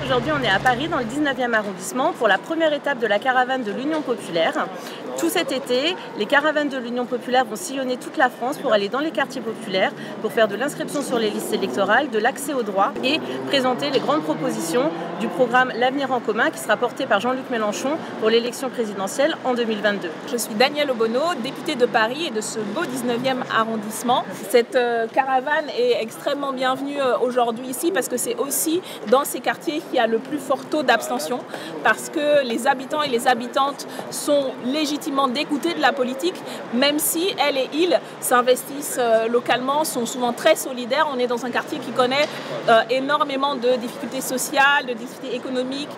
Aujourd'hui, on est à Paris, dans le 19e arrondissement, pour la première étape de la caravane de l'Union populaire. Tout cet été, les caravanes de l'Union populaire vont sillonner toute la France pour aller dans les quartiers populaires, pour faire de l'inscription sur les listes électorales, de l'accès aux droits et présenter les grandes propositions du programme L'Avenir en commun qui sera porté par Jean-Luc Mélenchon pour l'élection présidentielle en 2022. Je suis Danielle Obono, députée de Paris et de ce beau 19e arrondissement. Cette caravane est extrêmement bienvenue aujourd'hui ici parce que c'est aussi dans ces quartiers qu'il y a le plus fort taux d'abstention, parce que les habitants et les habitantes sont légitimement dégoûtés de la politique, même si elles et ils s'investissent localement, sont souvent très solidaires. On est dans un quartier qui connaît énormément de difficultés sociales, de difficultés économiques,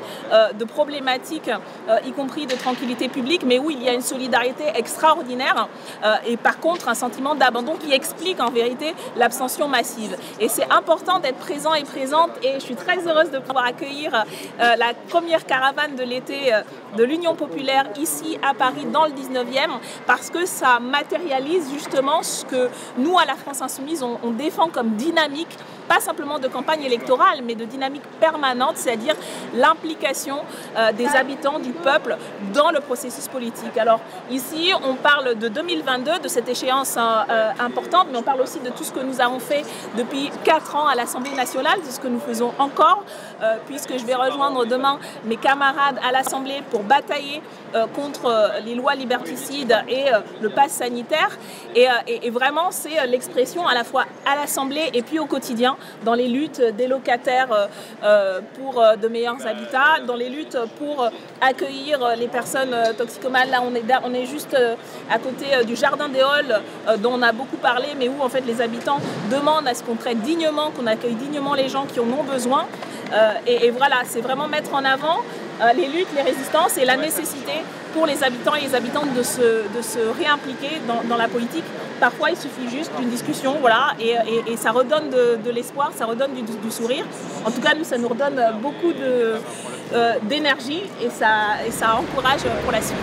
de problématiques, y compris de tranquillité publique, mais où il y a une solidarité extraordinaire et par contre un sentiment d'abandon qui explique en vérité l'abstention massive. Et c'est important d'être présent et présente, et je suis très heureuse de pouvoir accueillir la première caravane de l'été de l'Union populaire ici à Paris dans le 19e, parce que ça matérialise justement ce que nous à la France Insoumise on défend comme dynamique, pas simplement de campagne électorale, mais de dynamique permanente, c'est-à-dire l'implication des habitants, du peuple dans le processus politique. Alors ici, on parle de 2022, de cette échéance importante, mais on parle aussi de tout ce que nous avons fait depuis 4 ans à l'Assemblée nationale, de ce que nous faisons encore, puisque je vais rejoindre demain mes camarades à l'Assemblée pour batailler contre les lois liberticides et le pass sanitaire. Et vraiment, c'est l'expression à la fois à l'Assemblée et puis au quotidien, dans les luttes des locataires pour de meilleurs habitats, dans les luttes pour accueillir les personnes toxicomanes. Là, on est juste à côté du Jardin des Halles, dont on a beaucoup parlé, mais où en fait les habitants demandent à ce qu'on traite dignement, qu'on accueille dignement les gens qui en ont besoin. Et voilà, c'est vraiment mettre en avant les luttes, les résistances et la nécessité pour les habitants et les habitantes de se réimpliquer dans la politique. Parfois, il suffit juste d'une discussion, voilà, et ça redonne de l'espoir, ça redonne du sourire. En tout cas, nous, ça nous redonne beaucoup d'énergie et ça encourage pour la suite.